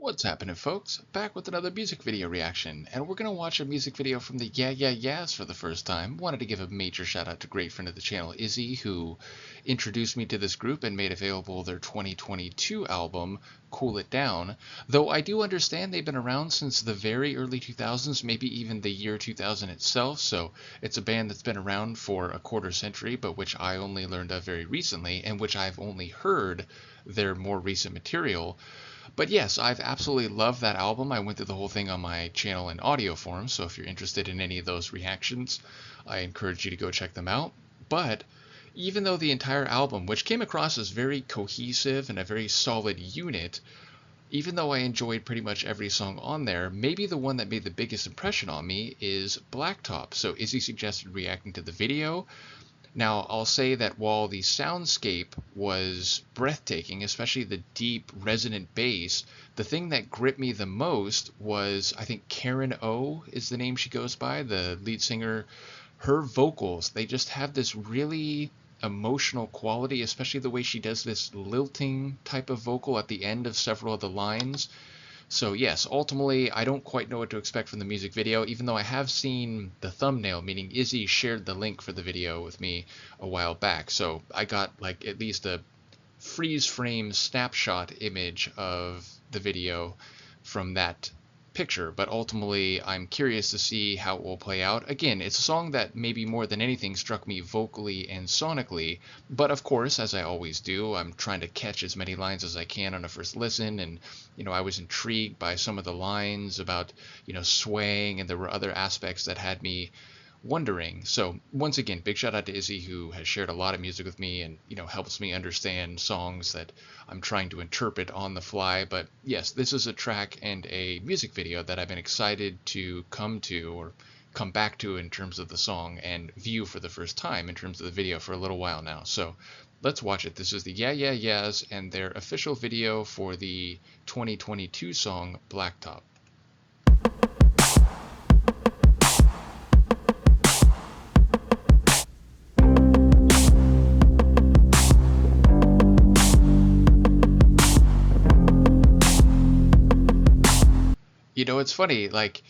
What's happening, folks? Back with another music video reaction, and we're gonna watch a music video from the Yeah Yeah Yeahs for the first time. Wanted to give a major shout out to great friend of the channel, Izzy, who introduced me to this group and made available their 2022 album, Cool It Down. Though I do understand they've been around since the very early 2000s, maybe even the year 2000 itself, so it's a band that's been around for a quarter century, but which I only learned of very recently, and which I've only heard their more recent material. But yes, I've absolutely loved that album. I went through the whole thing on my channel in audio form, so if you're interested in any of those reactions, I encourage you to go check them out. But even though the entire album, which came across as very cohesive and a very solid unit, even though I enjoyed pretty much every song on there, maybe the one that made the biggest impression on me is Blacktop. So Izzy suggested reacting to the video. Now, I'll say that while the soundscape was breathtaking, especially the deep, resonant bass, the thing that gripped me the most was, I think Karen O is the name she goes by, the lead singer. Her vocals, they just have this really emotional quality, especially the way she does this lilting type of vocal at the end of several of the lines. So yes, ultimately, I don't quite know what to expect from the music video, even though I have seen the thumbnail, meaning Izzy shared the link for the video with me a while back. So I got like at least a freeze frame snapshot image of the video from that picture, but ultimately I'm curious to see how it will play out. Again, it's a song that maybe more than anything struck me vocally and sonically, but of course, as I always do, I'm trying to catch as many lines as I can on a first listen, and I was intrigued by some of the lines about swaying, and there were other aspects that had me wondering. So once again, big shout out to Izzy, who has shared a lot of music with me and helps me understand songs that I'm trying to interpret on the fly. But yes, this is a track and a music video that I've been excited to come back to in terms of the song and view for the first time in terms of the video for a little while now. So let's watch it. This is the Yeah Yeah Yeahs and their official video for the 2022 song Blacktop. It's funny, like,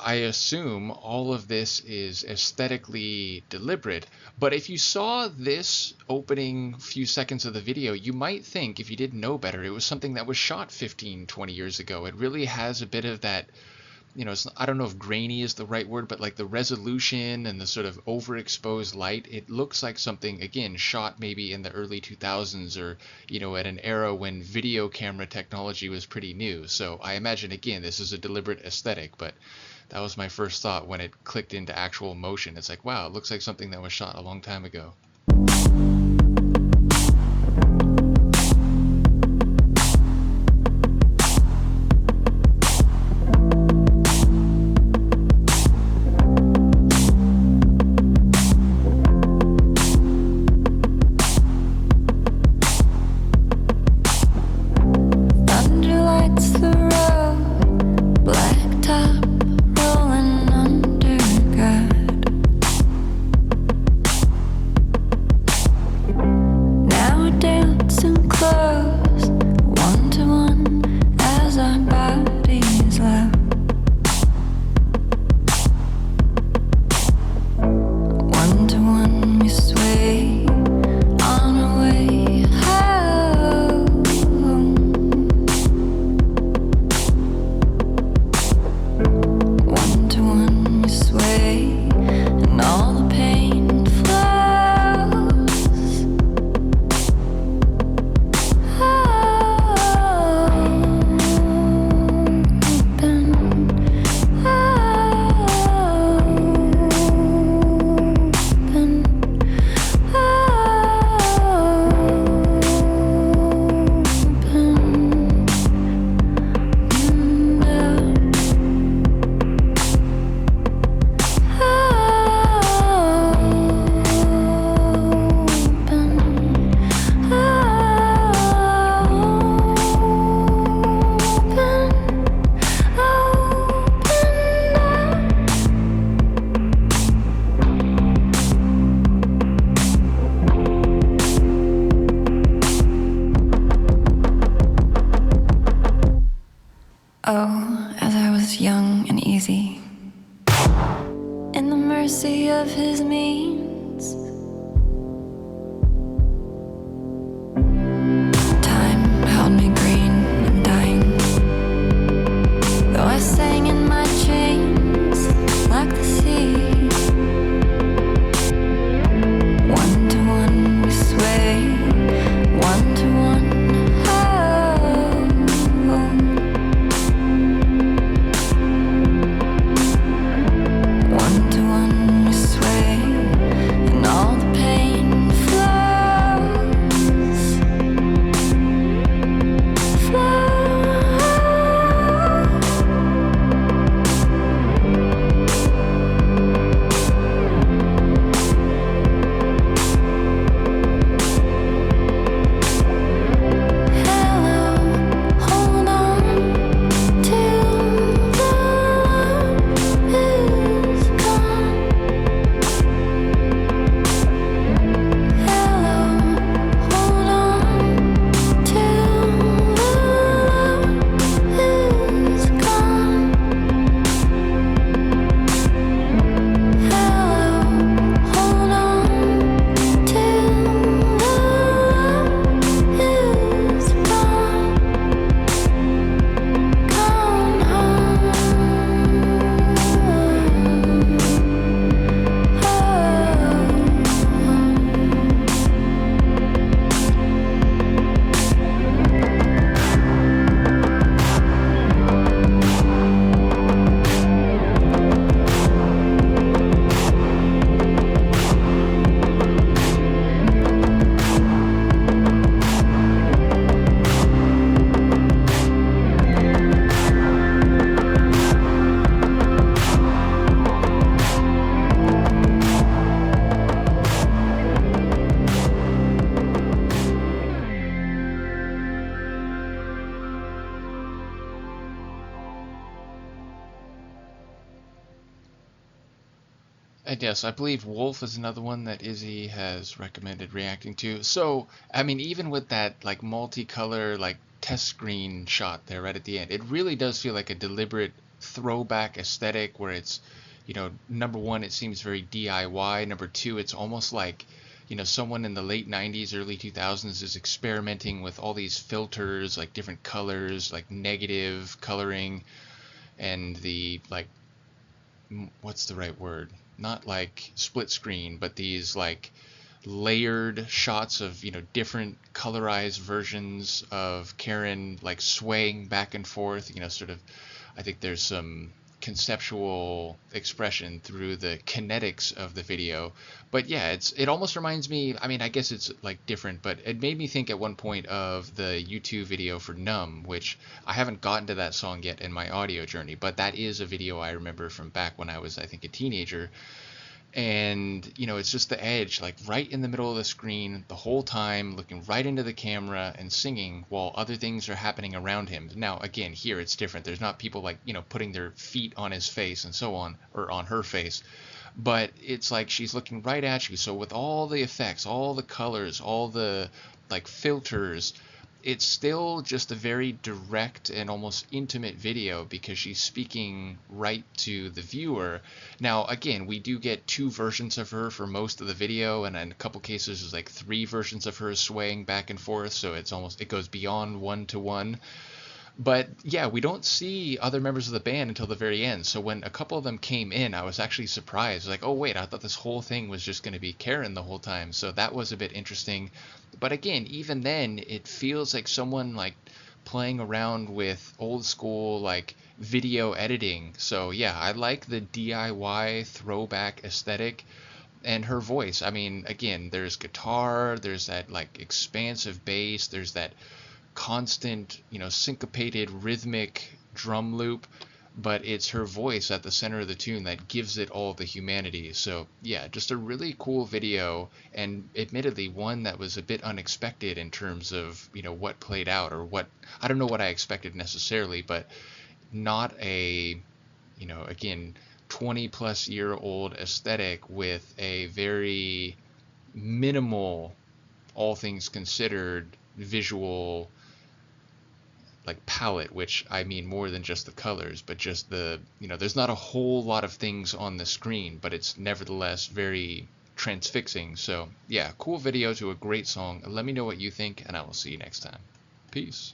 I assume all of this is aesthetically deliberate, but if you saw this opening few seconds of the video, you might think, if you didn't know better, it was something that was shot 15, 20 years ago. It really has a bit of that, I don't know if grainy is the right word, but like the resolution and the sort of overexposed light, it looks like something, again, shot maybe in the early 2000s or, at an era when video camera technology was pretty new. So I imagine, again, this is a deliberate aesthetic, but that was my first thought when it clicked into actual motion. It's like, wow, it looks like something that was shot a long time ago. Oh, as I was young and easy, in the mercy of his means, time held me green and dying, though I sang in my chains like the sea. One to one we sway, one to one. And yes, I believe Wolf is another one that Izzy has recommended reacting to. So, I mean, even with that like multicolor like test screen shot there right at the end, it really does feel like a deliberate throwback aesthetic where it's, number one, it seems very DIY. Number two, it's almost like, someone in the late 90s, early 2000s is experimenting with all these filters, like different colors, like negative coloring, and the like what's the right word? Not like split screen, but these like layered shots of, different colorized versions of Karen like swaying back and forth, sort of. I think there's some conceptual expression through the kinetics of the video. But yeah, it almost reminds me, I mean, I guess it's like different, but it made me think at one point of the YouTube video for Numb, which I haven't gotten to that song yet in my audio journey, but that is a video I remember from back when I was, I think, a teenager. And it's just the edge like right in the middle of the screen the whole time, looking right into the camera and singing while other things are happening around him. Now again, here it's different. There's not people like putting their feet on his face and so on, or on her face, but it's like she's looking right at you. So with all the effects, all the colors, all the like filters, it's still just a very direct and almost intimate video because she's speaking right to the viewer. Now, again, we do get two versions of her for most of the video, and in a couple cases there's like three versions of her swaying back and forth, so it goes beyond one to one. But yeah, we don't see other members of the band until the very end. So when a couple of them came in, I was actually surprised. Like, oh wait, I thought this whole thing was just going to be Karen the whole time. So that was a bit interesting. But again, even then, it feels like someone like playing around with old school like video editing. So yeah, I like the DIY throwback aesthetic. And her voice, I mean, again, there's guitar, there's that like expansive bass, there's that constant, syncopated rhythmic drum loop, but it's her voice at the center of the tune that gives it all the humanity. So yeah, just a really cool video, and admittedly one that was a bit unexpected in terms of, what played out, or what, I don't know what I expected necessarily, but not a, again, 20 plus year old aesthetic with a very minimal, all things considered, visual like palette, which I mean more than just the colors, but just the, there's not a whole lot of things on the screen, but it's nevertheless very transfixing. So yeah, cool video to a great song. Let me know what you think, and I will see you next time. Peace.